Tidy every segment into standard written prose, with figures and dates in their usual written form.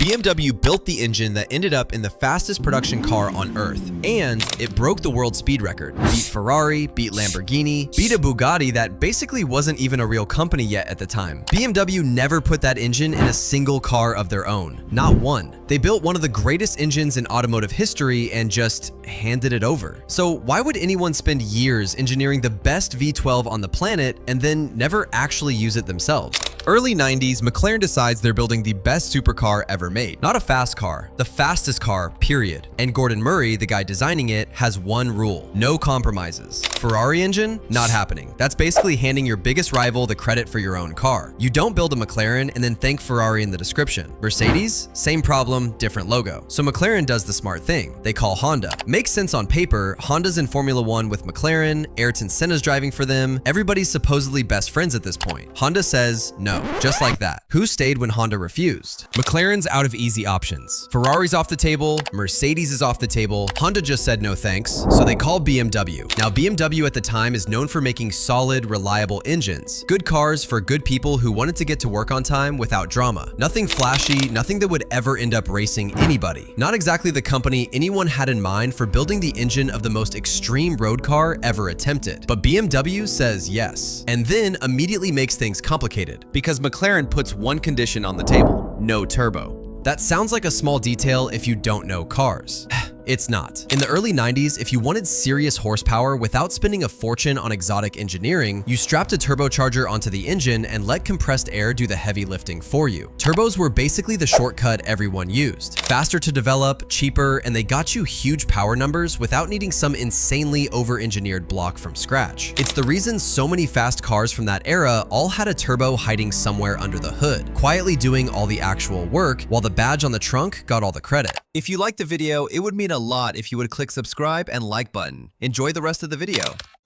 BMW built the engine that ended up in the fastest production car on Earth, and it broke the world speed record. Beat Ferrari, beat Lamborghini, beat a Bugatti that basically wasn't even a real company yet at the time. BMW never put that engine in a single car of their own, not one. They built one of the greatest engines in automotive history and just handed it over. So why would anyone spend years engineering the best V12 on the planet and then never actually use it themselves? Early 90s, McLaren decides they're building the best supercar ever made. Not a fast car, the fastest car, period. And Gordon Murray, the guy designing it, has one rule: no compromises. Ferrari engine? Not happening. That's basically handing your biggest rival the credit for your own car. You don't build a McLaren and then thank Ferrari in the description. Mercedes? Same problem, different logo. So McLaren does the smart thing. They call Honda. Makes sense on paper. Honda's in Formula One with McLaren, Ayrton Senna's driving for them. Everybody's supposedly best friends at this point. Honda says no. Just like that. Who stayed when Honda refused? McLaren's out of easy options. Ferrari's off the table, Mercedes is off the table, Honda just said no thanks, so they call BMW. Now BMW at the time is known for making solid, reliable engines. Good cars for good people who wanted to get to work on time without drama. Nothing flashy, nothing that would ever end up racing anybody. Not exactly the company anyone had in mind for building the engine of the most extreme road car ever attempted. But BMW says yes, and then immediately makes things complicated, because McLaren puts one condition on the table: no turbo. That sounds like a small detail if you don't know cars. It's not. In the early 90s, if you wanted serious horsepower without spending a fortune on exotic engineering, you strapped a turbocharger onto the engine and let compressed air do the heavy lifting for you. Turbos were basically the shortcut everyone used. Faster to develop, cheaper, and they got you huge power numbers without needing some insanely over-engineered block from scratch. It's the reason so many fast cars from that era all had a turbo hiding somewhere under the hood, quietly doing all the actual work, while the badge on the trunk got all the credit. If you liked the video, it would mean a lot if you would click subscribe and like button. Enjoy the rest of the video.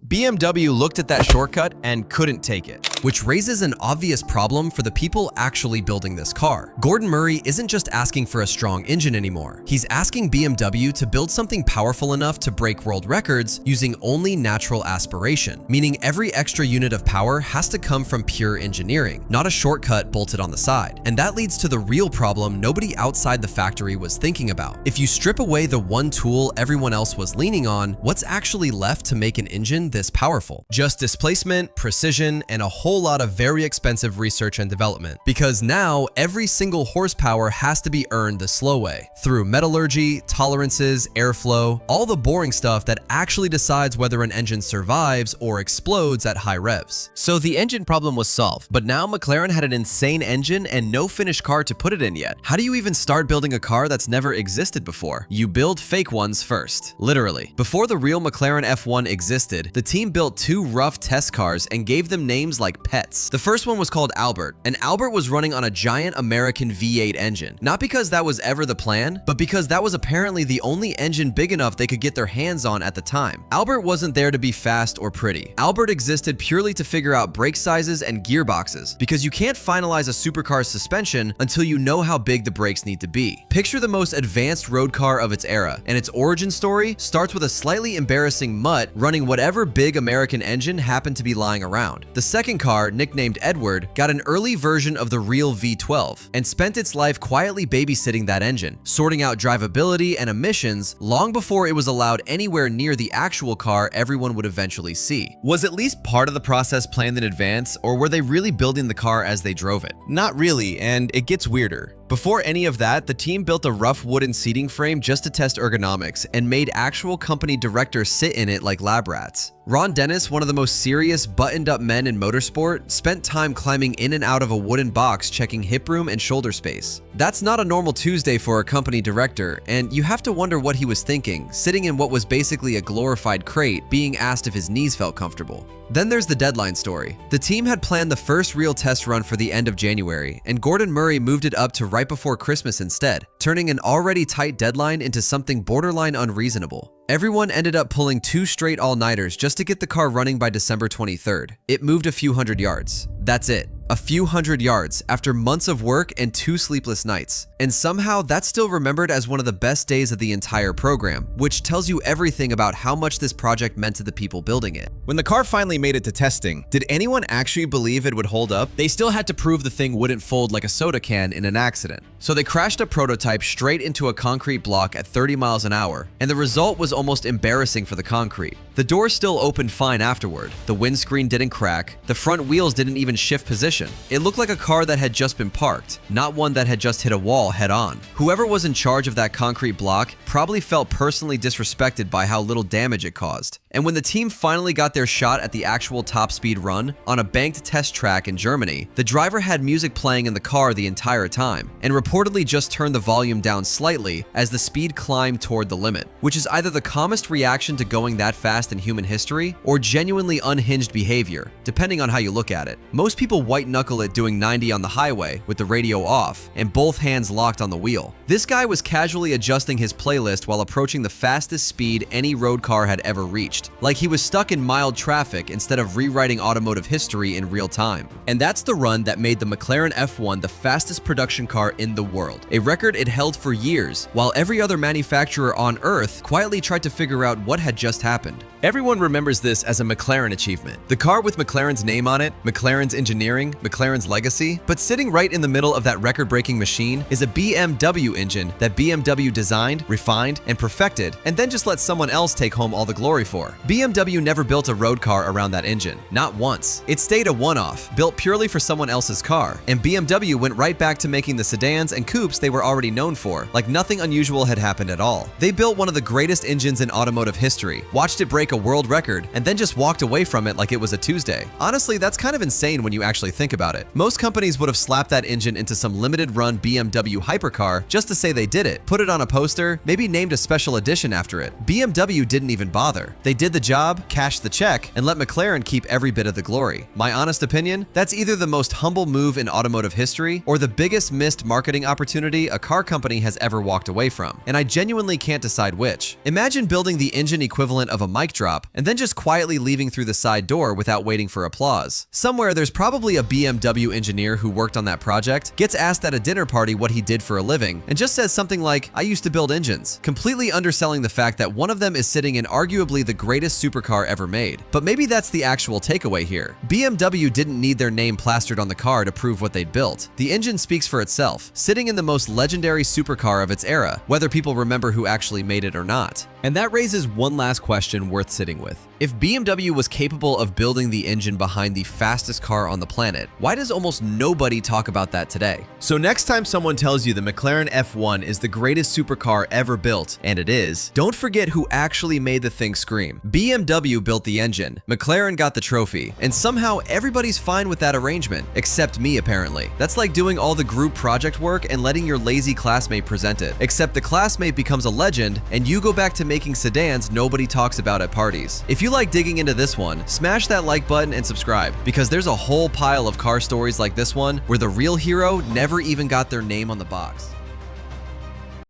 BMW looked at that shortcut and couldn't take it, which raises an obvious problem for the people actually building this car. Gordon Murray isn't just asking for a strong engine anymore. He's asking BMW to build something powerful enough to break world records using only natural aspiration, meaning every extra unit of power has to come from pure engineering, not a shortcut bolted on the side. And that leads to the real problem nobody outside the factory was thinking about. If you strip away the one tool everyone else was leaning on, what's actually left to make an engine this powerful? Just displacement, precision, and a whole lot of very expensive research and development. Because now every single horsepower has to be earned the slow way, through metallurgy, tolerances, airflow, all the boring stuff that actually decides whether an engine survives or explodes at high revs. So the engine problem was solved, but now McLaren had an insane engine and no finished car to put it in yet. How do you even start building a car that's never existed before? You build fake ones first, literally. Before the real McLaren F1 existed, the team built two rough test cars and gave them names like pets. The first one was called Albert, and Albert was running on a giant American V8 engine. Not because that was ever the plan, but because that was apparently the only engine big enough they could get their hands on at the time. Albert wasn't there to be fast or pretty. Albert existed purely to figure out brake sizes and gearboxes, because you can't finalize a supercar's suspension until you know how big the brakes need to be. Picture the most advanced road car of its era, and its origin story starts with a slightly embarrassing mutt running whatever big American engine happened to be lying around. The second car, nicknamed Edward, got an early version of the real V12 and spent its life quietly babysitting that engine, sorting out drivability and emissions long before it was allowed anywhere near the actual car everyone would eventually see. Was at least part of the process planned in advance, or were they really building the car as they drove it? Not really, and it gets weirder. Before any of that, the team built a rough wooden seating frame just to test ergonomics and made actual company directors sit in it like lab rats. Ron Dennis, one of the most serious, buttoned-up men in motorsport, spent time climbing in and out of a wooden box checking hip room and shoulder space. That's not a normal Tuesday for a company director, and you have to wonder what he was thinking, sitting in what was basically a glorified crate, being asked if his knees felt comfortable. Then there's the deadline story. The team had planned the first real test run for the end of January, and Gordon Murray moved it up to right before Christmas instead, turning an already tight deadline into something borderline unreasonable. Everyone ended up pulling 2 straight all-nighters just to get the car running by December 23rd. It moved a few hundred yards. That's it. a few hundred yards, after months of work and 2 sleepless nights. And somehow that's still remembered as one of the best days of the entire program, which tells you everything about how much this project meant to the people building it. When the car finally made it to testing, did anyone actually believe it would hold up? They still had to prove the thing wouldn't fold like a soda can in an accident. So they crashed a prototype straight into a concrete block at 30 miles an hour, and the result was almost embarrassing for the concrete. The door still opened fine afterward, the windscreen didn't crack, the front wheels didn't even shift position. It looked like a car that had just been parked, not one that had just hit a wall head-on. Whoever was in charge of that concrete block probably felt personally disrespected by how little damage it caused. And when the team finally got their shot at the actual top speed run on a banked test track in Germany, the driver had music playing in the car the entire time, and reportedly just turned the volume down slightly as the speed climbed toward the limit, which is either the calmest reaction to going that fast in human history or genuinely unhinged behavior, depending on how you look at it. Most people white-knuckle it doing 90 on the highway with the radio off and both hands locked on the wheel. This guy was casually adjusting his playlist while approaching the fastest speed any road car had ever reached, like he was stuck in mild traffic instead of rewriting automotive history in real time. And that's the run that made the McLaren F1 the fastest production car in the world, a record it held for years, while every other manufacturer on Earth quietly tried to figure out what had just happened. Everyone remembers this as a McLaren achievement. The car with McLaren's name on it, McLaren's engineering, McLaren's legacy, but sitting right in the middle of that record-breaking machine is a BMW engine that BMW designed, refined, and perfected, and then just let someone else take home all the glory for. BMW never built a road car around that engine, not once. It stayed a one-off, built purely for someone else's car, and BMW went right back to making the sedans and coupes they were already known for, like nothing unusual had happened at all. They built one of the greatest engines in automotive history, watched it break a world record, and then just walked away from it like it was a Tuesday. Honestly, that's kind of insane when you actually think about it. Most companies would have slapped that engine into some limited run BMW hypercar just to say they did it, put it on a poster, maybe named a special edition after it. BMW didn't even bother. They did the job, cashed the check, and let McLaren keep every bit of the glory. My honest opinion, that's either the most humble move in automotive history or the biggest missed marketing opportunity a car company has ever walked away from, and I genuinely can't decide which. Imagine building the engine equivalent of a mic drop and then just quietly leaving through the side door without waiting for applause. Somewhere there's probably a BMW engineer who worked on that project, gets asked at a dinner party what he did for a living, and just says something like, "I used to build engines," completely underselling the fact that one of them is sitting in arguably the greatest supercar ever made. But maybe that's the actual takeaway here. BMW didn't need their name plastered on the car to prove what they'd built. The engine speaks for itself, sitting in the most legendary supercar of its era, whether people remember who actually made it or not. And that raises one last question worth sitting with. If BMW was capable of building the engine behind the fastest car on the planet, why does almost nobody talk about that today? So next time someone tells you the McLaren F1 is the greatest supercar ever built, and it is, don't forget who actually made the thing scream. BMW built the engine, McLaren got the trophy, and somehow everybody's fine with that arrangement, except me apparently. That's like doing all the group project work and letting your lazy classmate present it, except the classmate becomes a legend and you go back to making sedans nobody talks about at parties. If you like digging into this one, smash that like button and subscribe, because there's a whole pile of car stories like this one where the real hero never even got their name on the box.